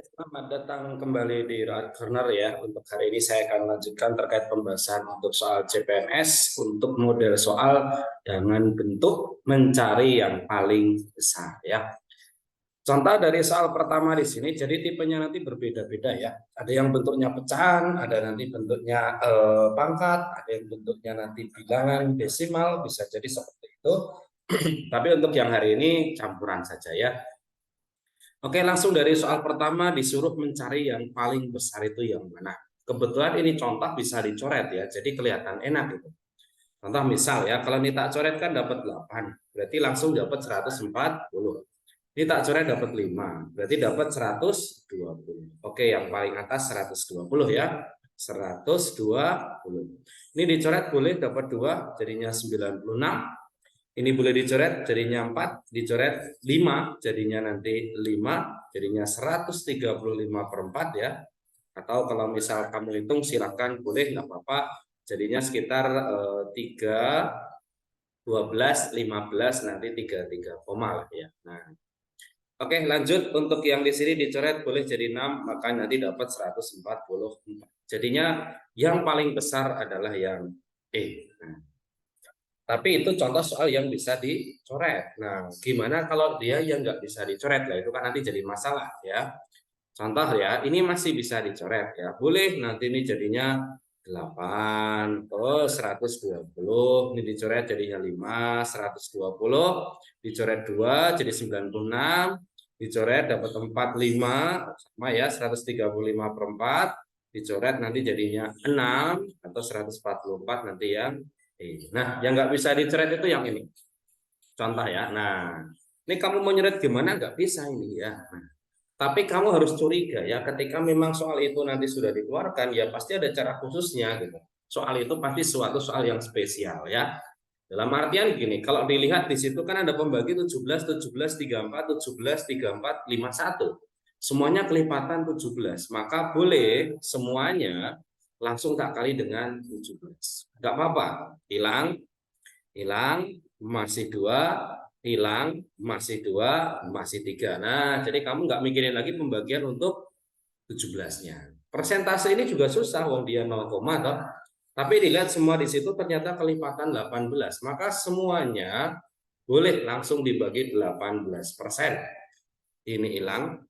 Selamat datang kembali di Road Corner ya. Untuk hari ini saya akan lanjutkan terkait pembahasan untuk soal CPNS untuk model soal dengan bentuk mencari yang paling besar ya. Contoh dari soal pertama di sini, jadi tipenya nanti berbeda-beda ya. Ada yang bentuknya pecahan, ada nanti bentuknya pangkat, ada yang bentuknya nanti bilangan desimal, bisa jadi seperti itu. Tapi untuk yang hari ini campuran saja ya. Oke, langsung dari soal pertama disuruh mencari yang paling besar itu yang mana. Kebetulan ini contoh bisa dicoret ya, jadi kelihatan enak itu. Contoh misal ya, kalau ini tak coret kan dapat 8, berarti langsung dapat 140. Ini tak coret dapat 5, berarti dapat 120. Oke, yang paling atas 120 ya. 120. Ini dicoret boleh dapat 2, jadinya 96. Ini boleh dicoret jadinya 4, dicoret 5 jadinya nanti 5, jadinya 135 per 4 ya. Atau kalau misal kamu hitung silahkan boleh, nggak apa-apa. Jadinya sekitar 3, 12, 15, nanti 33 koma lah ya. Nah, oke lanjut untuk yang di sini dicoret boleh jadi 6, maka nanti dapat 144. Jadinya yang paling besar adalah yang E. Nah, tapi itu contoh soal yang bisa dicoret. Nah, gimana kalau dia yang nggak bisa dicoret? Lah itu kan nanti jadi masalah ya. Contoh ya, ini masih bisa dicoret ya. Boleh nanti ini jadinya 8, oh 120, ini dicoret jadinya 5, 120, dicoret 2 jadi 96, dicoret dapat 45, sama ya 135 per 4, dicoret nanti jadinya 6 atau 144 nanti yang Nah, yang nggak bisa dicoret itu yang ini. Contoh ya. Nah, ini kamu mau nyeret gimana? Nggak bisa ini ya. Nah, tapi kamu harus curiga ya, ketika memang soal itu nanti sudah dikeluarkan, ya pasti ada cara khususnya gitu. Soal itu pasti suatu soal yang spesial ya. Dalam artian gini, kalau dilihat di situ kan ada pembagi 17, 17, 34, 17, 34, 51. Semuanya kelipatan 17. Maka boleh semuanya langsung tak kali dengan 17. Enggak apa-apa. Hilang, hilang, masih 2, hilang, masih 2, masih 3. Nah, jadi kamu nggak mikirin lagi pembagian untuk 17-nya. Persentase ini juga susah, wong dia 0, toh. Tapi dilihat semua di situ ternyata kelipatan 18. Maka semuanya boleh langsung dibagi 18%. Ini hilang,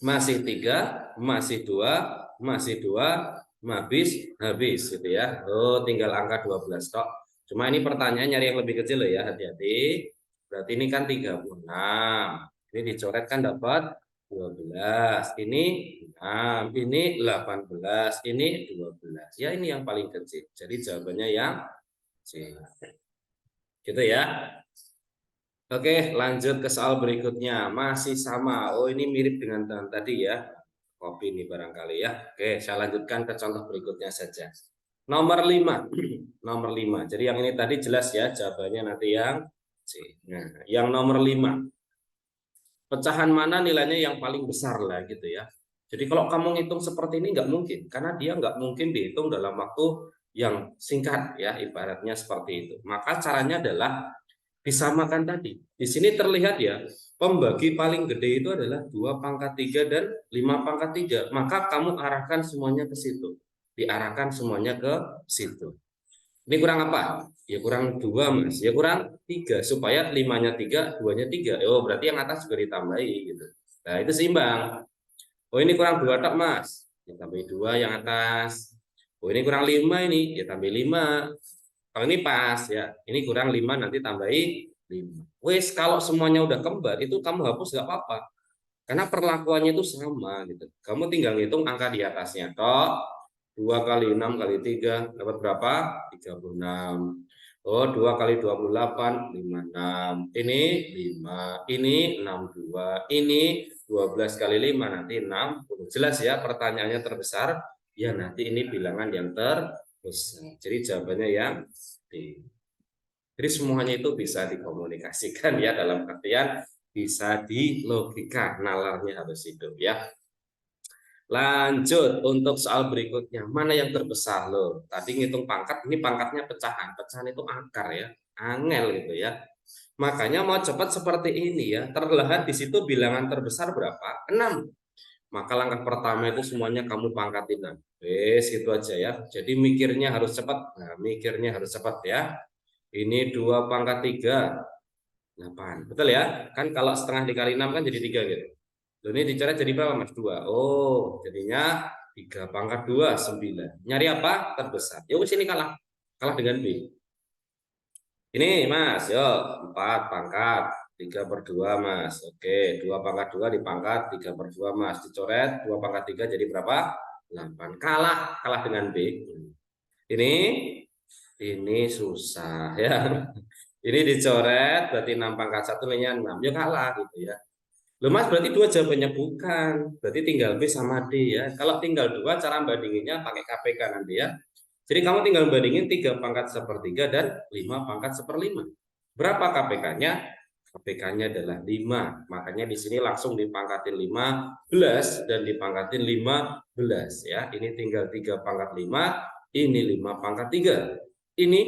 masih 3, masih 2, masih 2, habis, habis gitu ya. Oh, tinggal angka 12 tok. Cuma ini pertanyaan nyari yang lebih kecil ya, hati-hati. Berarti ini kan 36. Ini dicoret kan dapat 12. Ini 6, ini 18, ini 12. Ya ini yang paling kecil. Jadi jawabannya yang C. Gitu ya. Oke, lanjut ke soal berikutnya. Masih sama. Oh, ini mirip dengan tadi ya. Kopi ini barangkali ya. Oke, saya lanjutkan ke contoh berikutnya saja. Nomor 5. Nomor 5. Jadi yang ini tadi jelas ya, jawabannya nanti yang C. Nah, yang nomor 5. Pecahan mana nilainya yang paling besar lah gitu ya. Jadi kalau kamu ngitung seperti ini nggak mungkin, karena dia nggak mungkin dihitung dalam waktu yang singkat ya, ibaratnya seperti itu. Maka caranya adalah disamakan tadi. Di sini terlihat ya, pembagi paling gede itu adalah 2 pangkat 3 dan 5 pangkat 3. Maka kamu arahkan semuanya ke situ. Diarahkan semuanya ke situ. Ini kurang apa? Ya kurang 2 Mas. Ya kurang 3 supaya 5-nya 3, 2-nya 3. Oh, berarti yang atas juga ditambahi gitu. Nah, itu seimbang. Oh, ini kurang 2 tak Mas. Ya tambah 2 yang atas. Oh, ini kurang 5 ini, ya tambah 5. Kalau ini pas ya. Ini kurang 5 nanti tambahi 5. Wes, kalau semuanya udah kembar itu kamu hapus nggak apa-apa. Karena perlakuannya itu sama gitu. Kamu tinggal ngitung angka di atasnya. Toh 2 kali 6 kali 3 dapat berapa? 36. Oh, 2 kali 28 56. Ini 5. Ini 62. Ini 12 kali 5 nanti 60. Jelas ya pertanyaannya terbesar. Ya nanti ini bilangan yang terbesar. Jadi jawabannya yang D. Jadi semuanya itu bisa dikomunikasikan ya, dalam artian bisa dilogika, nalarnya harus hidup ya. Lanjut untuk soal berikutnya. Mana yang terbesar loh? Tadi ngitung pangkat, ini pangkatnya pecahan. Pecahan itu akar ya, angel gitu ya. Makanya mau cepat seperti ini ya. Terlihat di situ bilangan terbesar berapa? 6. maka langkah pertama itu semuanya kamu pangkatin 6. Wes, itu aja ya. Jadi mikirnya harus cepat. Nah, mikirnya harus cepat ya. Ini 2 pangkat 3, 8. Betul ya? Kan kalau setengah dikali 6 kan jadi 3 gitu. Loh, ini dicoret jadi berapa, Mas? 2. Oh, jadinya 3 pangkat 2, 9. Nyari apa? Terbesar. Ya wis, ini kalah. Kalah dengan B. Ini, Mas. Yuk, 4 pangkat 3 per 2, Mas. Oke, 2 pangkat 2 dipangkat 3 per 2, Mas. Dicoret 2 pangkat 3 jadi berapa? 8. Kalah dengan B. Ini susah ya. Ini dicoret berarti 6 pangkat 1 lainnya 6. Ya kalah gitu ya. Loh, Mas, berarti 2 jawabannya bukan. Berarti tinggal B sama D ya. Kalau tinggal 2, cara bandinginnya pakai KPK nanti ya. Jadi kamu tinggal bandingin 3 pangkat 1/3 dan 5 pangkat 1/5. Berapa KPK-nya? KPK-nya adalah 5. Makanya di sini langsung dipangkatin 15 dan dipangkatin 15 ya. Ini tinggal 3 pangkat 5, ini 5 pangkat 3. Ini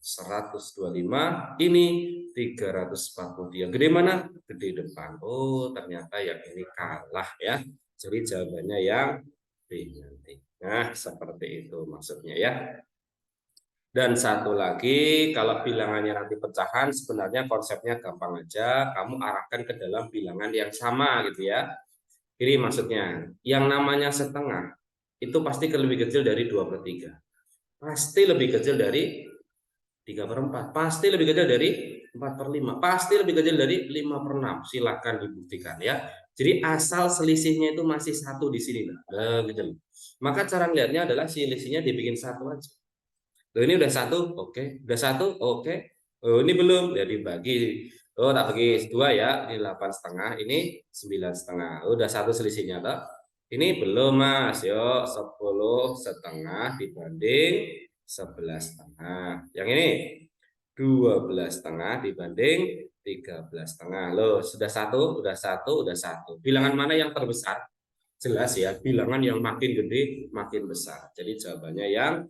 125, ini 343. Gede mana? Gede depan. Oh, ternyata yang ini kalah ya. Jadi jawabannya yang B nanti. Nah, seperti itu maksudnya ya. Dan satu lagi, kalau bilangannya nanti pecahan, sebenarnya konsepnya gampang aja. Kamu arahkan ke dalam bilangan yang sama gitu ya. Ini maksudnya, yang namanya setengah, itu pasti lebih kecil dari 2/3. Pasti lebih kecil dari 3/4. Pasti lebih kecil dari 4/5. Pasti lebih kecil dari 5/6. Silakan dibuktikan ya. Jadi asal selisihnya itu masih 1 di sini. Nah, gitu. Maka cara melihatnya adalah selisihnya dibikin 1 aja. Loh, ini udah 1, oke. Udah 1, oke. Oh, ini belum, ya dibagi. Oh, tak bagi 2 ya. Ini 8,5, ini 9,5. Udah 1 selisihnya toh. Ini belum, Mas. Yuk, 10,5 dibanding 11,5. Yang ini 12,5 dibanding 13,5. Loh, sudah 1, udah 1, udah 1. Bilangan mana yang terbesar? Jelas ya, bilangan yang makin gede makin besar. Jadi jawabannya yang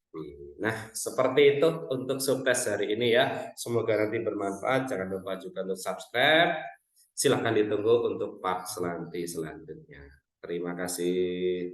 B. Nah, seperti itu untuk subtes hari ini ya. Semoga nanti bermanfaat. Jangan lupa juga untuk subscribe. Silahkan ditunggu untuk part selanjutnya. Terima kasih.